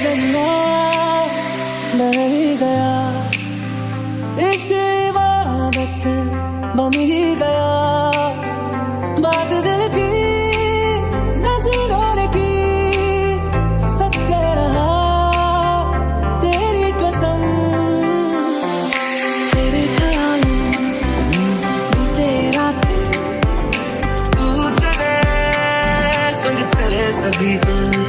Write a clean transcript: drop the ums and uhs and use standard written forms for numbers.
बदलना डर ही गया, इश्क इबादत बन ही गया। बात दिल की नजरों ने की, सच कह रहा तेरी कसम। तेरे ख्याल बीते रातें, तू चले संग चले सभी।